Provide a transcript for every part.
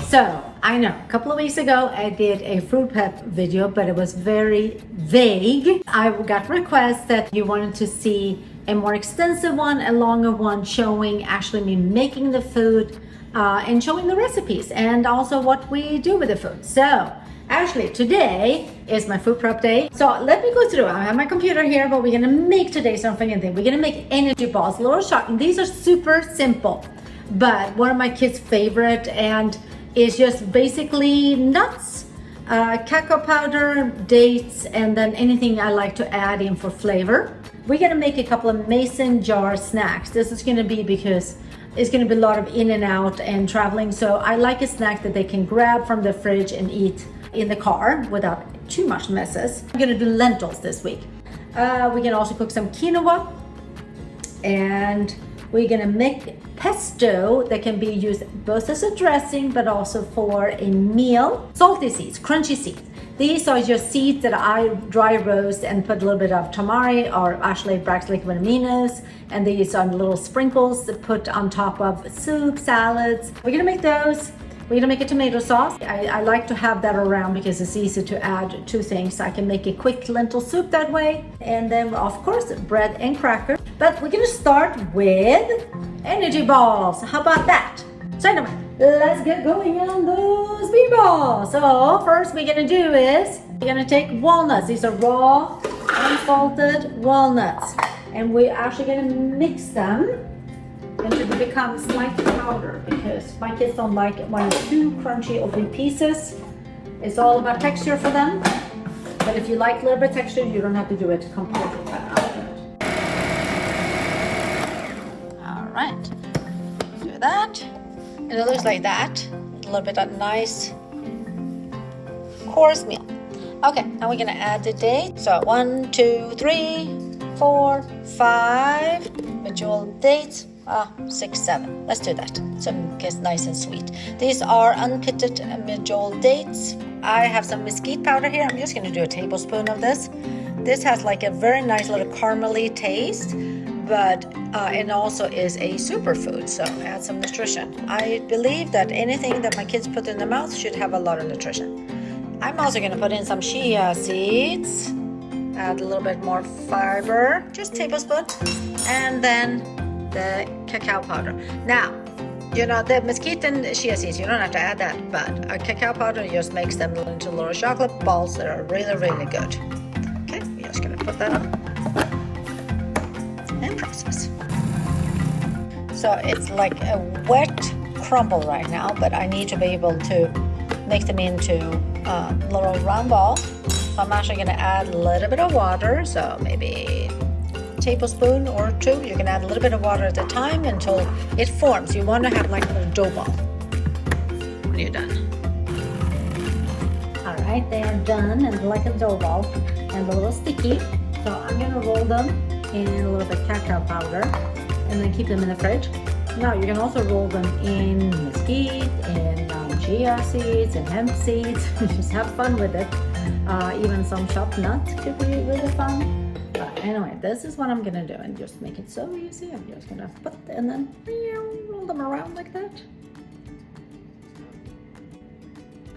So I know a couple of weeks ago I did a fruit prep video, but it was very vague. I got requests that you wanted to see a more extensive one, a longer one, showing actually me making the food and showing the recipes and also what we do with the food. So actually today is my food prep day. So let me go through. I have my computer here, but we're gonna make today something. We're gonna make energy balls, a little short. And these are super simple, but one of my kids' favorite, and it's just basically nuts, cacao powder, dates, and then anything I like to add in for flavor. We're gonna make a couple of mason jar snacks. This is gonna be because it's gonna be a lot of in and out and traveling. So I like a snack that they can grab from the fridge and eat in the car without too much messes. I'm gonna do lentils this week. We can also cook some quinoa, and we're gonna make pesto that can be used both as a dressing but also for a meal. Salty seeds, crunchy seeds. These are just seeds that I dry roast and put a little bit of tamari or actually Brax liquid aminos, and these are little sprinkles that put on top of soup, salads. We're gonna make those. We're gonna make a tomato sauce. I like to have that around because it's easy to add two things. I can make a quick lentil soup that way. And then of course, bread and crackers. But we're gonna start with energy balls. How about that? So anyway, let's get going on those meatballs. So first we're gonna do is, we're gonna take walnuts. These are raw, unsalted walnuts. And we're actually gonna mix them until they become slightly powder, because my kids don't like it when it's too crunchy or big pieces. It's all about texture for them. But if you like a little bit of texture, you don't have to do it completely. All right, do that. And it looks like that. A little bit of nice coarse meal. Okay, now we're gonna add the dates. So 1, 2, 3, 4, 5 medjool dates. 6, 7. Let's do that. So it gets nice and sweet. These are unpitted medjool dates. I have some mesquite powder here. I'm just going to do a tablespoon of this. This has like a very nice little caramely taste, but it also is a superfood, so add some nutrition. I believe that anything that my kids put in their mouth should have a lot of nutrition. I'm also going to put in some chia seeds. Add a little bit more fiber, just a tablespoon, and then the cacao powder. Now, you know, the mesquite and chia seeds, you don't have to add that, but cacao powder just makes them into little chocolate balls that are really, really good. Okay, we're just gonna put that on and process. So it's like a wet crumble right now, but I need to be able to make them into little round balls. So I'm actually gonna add a little bit of water, so maybe tablespoon or 2. You can add a little bit of water at a time until it forms. You want to have like a little dough ball when you're done. All right, they are done and like a dough ball and a little sticky. So I'm going to roll them in a little bit of cacao powder and then keep them in the fridge. Now you can also roll them in mesquite, in chia seeds, and hemp seeds. Just have fun with it. Even some chopped nuts could be really fun. But anyway, this is what I'm gonna do, and just make it so easy. I'm just gonna put and then roll them around like that.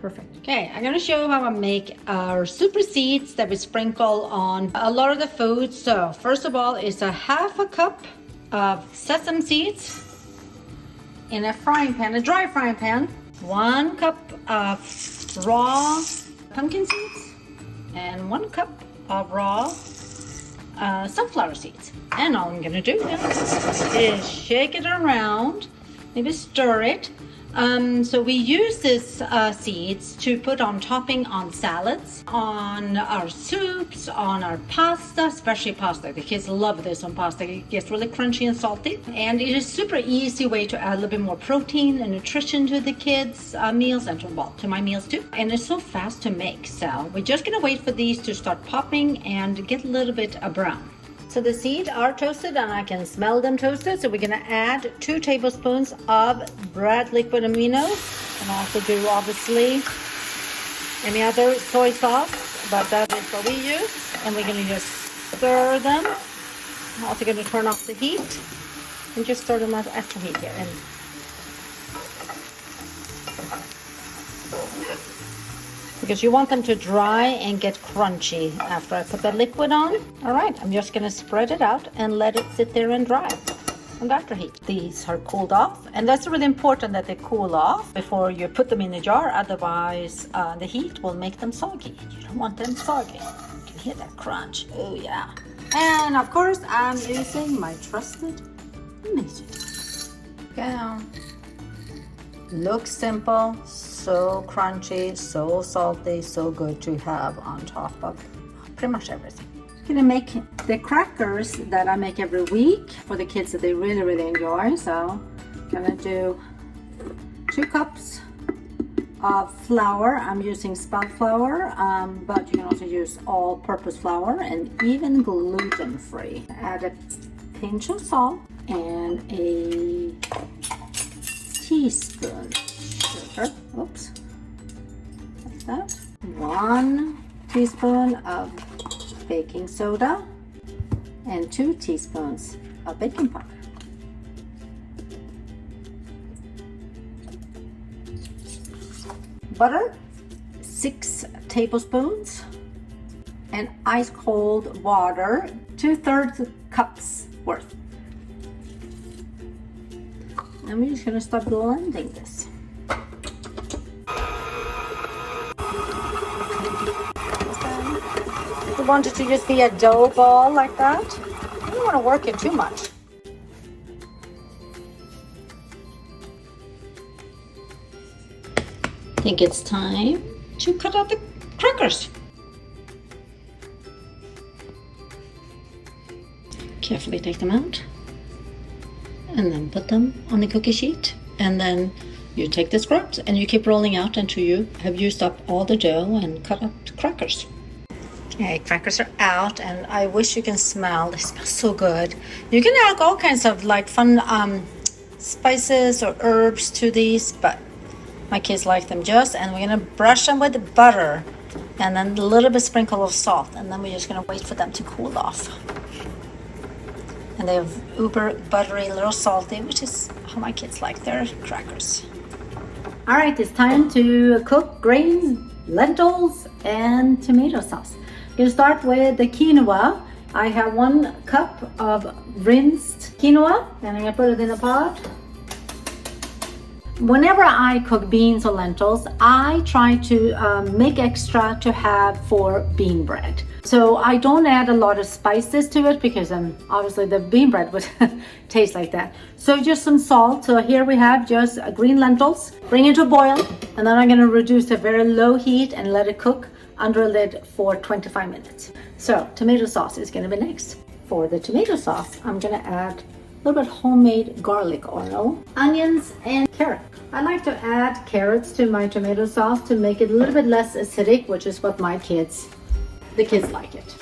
Perfect. Okay, I'm gonna show how I make our super seeds that we sprinkle on a lot of the food. So first of all, it's a half a cup of sesame seeds in a frying pan, a dry frying pan. 1 cup of raw pumpkin seeds and 1 cup of raw sunflower seeds. And all I'm gonna do now is shake it around, maybe stir it. So we use this seeds to put on topping on salads, on our soups, on our pasta, especially pasta. The kids love this on pasta. It gets really crunchy and salty. And it is a super easy way to add a little bit more protein and nutrition to the kids' meals and to my meals too. And it's so fast to make. So we're just gonna wait for these to start popping and get a little bit brown. So the seeds are toasted and I can smell them toasted. So we're gonna add 2 tablespoons of bread liquid aminos, and also do obviously any other soy sauce, but that is what we use. And we're gonna just stir them. I'm also gonna turn off the heat and just stir them at the heat here. And because you want them to dry and get crunchy after I put the liquid on. All right, I'm just gonna spread it out and let it sit there and dry on afterheat. These are cooled off, and that's really important that they cool off before you put them in the jar, otherwise the heat will make them soggy. You don't want them soggy. You can hear that crunch. Oh yeah. And of course I'm using my trusted medjool. Down. Looks simple, so crunchy, so salty, so good to have on top of pretty much everything. I'm gonna make the crackers that I make every week for the kids that they really enjoy. So I'm gonna do 2 cups of flour. I'm using spelt flour, but you can also use all-purpose flour and even gluten-free. Add a pinch of salt and a teaspoon sugar. Oops, like that. 1 teaspoon of baking soda and 2 teaspoons of baking powder. Butter, 6 tablespoons, and ice cold water, 2/3 cups worth. And we're just gonna start blending this. You want it to just be a dough ball like that. You don't want to work it too much. I think it's time to cut out the crackers. Carefully take them out and then put them on the cookie sheet, and then you take the scraps and you keep rolling out until you have used up all the dough and cut up the crackers. Okay, crackers are out, and I wish you can smell. They smell so good. You can add all kinds of like fun spices or herbs to these, but my kids like them just. And we're gonna brush them with butter, and then a little bit sprinkle of salt, and then we're just gonna wait for them to cool off. And they're uber buttery, a little salty, which is how my kids like their crackers. All right, it's time to cook grains, lentils, and tomato sauce. I'm gonna start with the quinoa. I have 1 cup of rinsed quinoa, and I'm gonna put it in a pot. Whenever I cook beans or lentils, I try to make extra to have for bean bread. So I don't add a lot of spices to it because obviously the bean bread would taste like that. So just some salt. So here we have just green lentils. Bring it to a boil, and then I'm gonna reduce to very low heat and let it cook under a lid for 25 minutes. So tomato sauce is gonna be next. For the tomato sauce, I'm gonna add a little bit homemade garlic oil, onions, and carrot. I like to add carrots to my tomato sauce to make it a little bit less acidic, which is what the kids like it.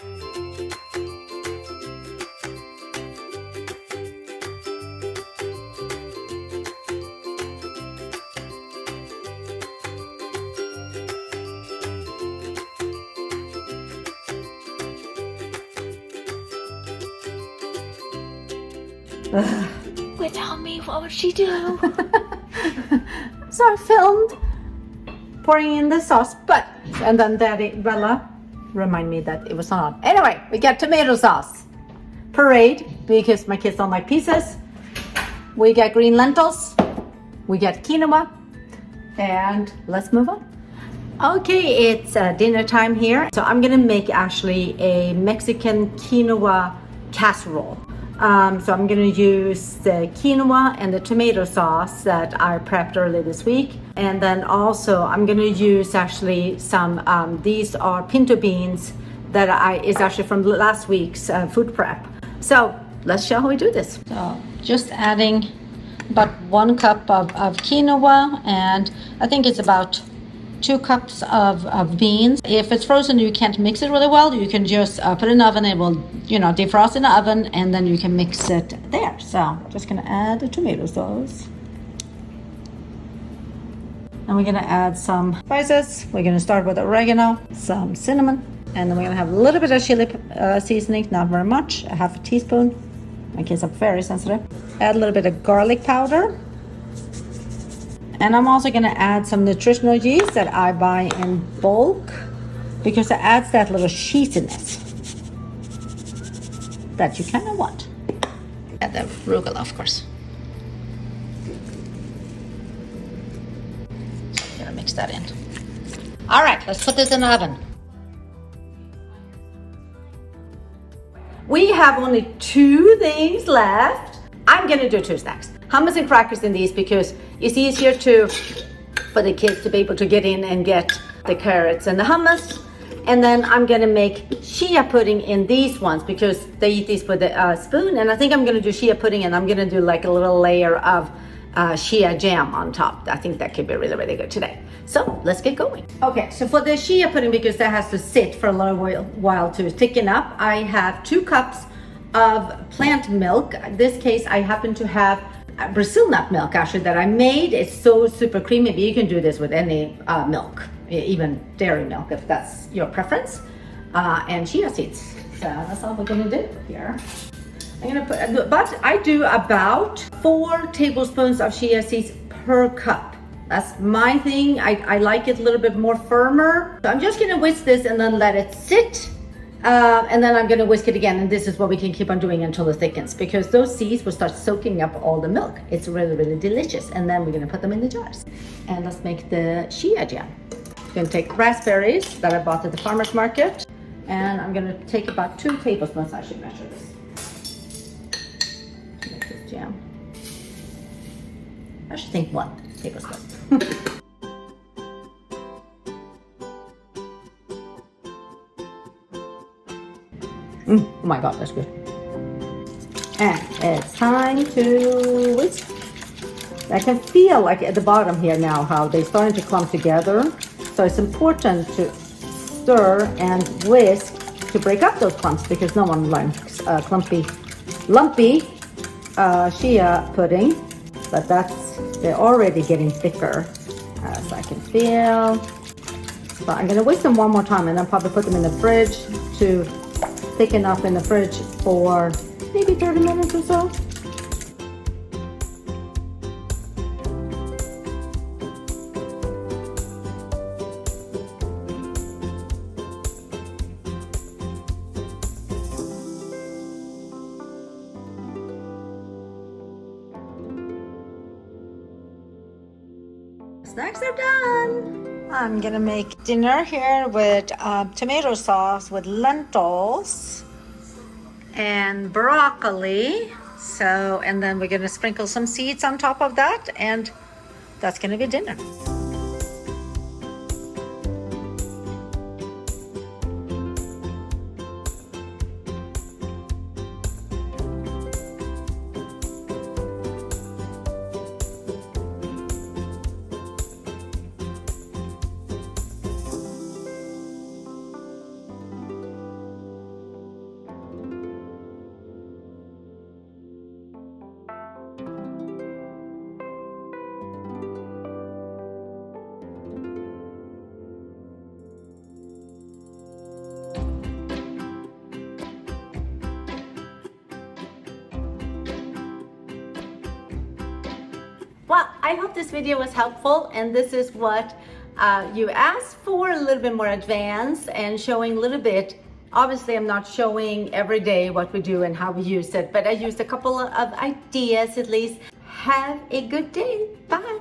Without me, what would she do? So I filmed pouring in the sauce, and then Daddy Bella remind me that it was not on. Anyway, we got tomato sauce. Parade, because my kids don't like pieces. We got green lentils. We got quinoa. And let's move on. Okay, it's dinner time here. So I'm gonna make actually a Mexican quinoa casserole. So I'm gonna use the quinoa and the tomato sauce that I prepped earlier this week. And then also I'm gonna use actually some, these are pinto beans that is actually from last week's food prep. So let's show how we do this. So just adding about 1 cup of quinoa, and I think it's about 2 cups of beans. If it's frozen, you can't mix it really well. You can just put it in the oven. It will, defrost in the oven, and then you can mix it there. So just gonna add the tomato sauce. And we're gonna add some spices. We're gonna start with oregano, some cinnamon, and then we're gonna have a little bit of chili seasoning, not very much, a half a teaspoon. My kids are very sensitive. Add a little bit of garlic powder. And I'm also gonna add some nutritional yeast that I buy in bulk because it adds that little cheesiness that you kind of want. And the arugula, of course. So I'm gonna mix that in. All right, let's put this in the oven. We have only 2 things left. I'm gonna do 2 snacks. Hummus and crackers in these because it's easier for the kids to be able to get in and get the carrots and the hummus. And then I'm gonna make chia pudding in these ones because they eat these with a spoon. And I think I'm gonna do chia pudding and I'm gonna do like a little layer of chia jam on top. I think that could be really, really good today. So let's get going. Okay, so for the chia pudding, because that has to sit for a little while to thicken up, I have 2 cups of plant milk. In this case, I happen to have Brazil nut milk actually that I made. It's so super creamy, but you can do this with any milk, even dairy milk if that's your preference. And chia seeds. So that's all we're gonna do here. I'm gonna put, but I do about 4 tablespoons of chia seeds per cup. That's my thing. I like it a little bit more firmer. So I'm just gonna whisk this and then let it sit. And then I'm gonna whisk it again. And this is what we can keep on doing until it thickens because those seeds will start soaking up all the milk. It's really, really delicious. And then we're gonna put them in the jars. And let's make the chia jam. I'm gonna take raspberries that I bought at the farmer's market. And I'm gonna take about 2 tablespoons. I should measure this. Make this jam. I should think 1 tablespoon. Oh my God, that's good. And it's time to whisk. I can feel like at the bottom here now how they're starting to clump together. So it's important to stir and whisk to break up those clumps because no one likes lumpy chia pudding. But they're already getting thicker as I can feel. So I'm gonna whisk them one more time and then probably put them in the fridge to thicken up in the fridge for maybe 30 minutes or so. Snacks are done. I'm gonna make dinner here with tomato sauce with lentils and broccoli. So, and then we're gonna sprinkle some seeds on top of that, and that's gonna be dinner. Well, I hope this video was helpful, and this is what you asked for, a little bit more advanced and showing a little bit. Obviously, I'm not showing every day what we do and how we use it, but I used a couple of ideas at least. Have a good day. Bye.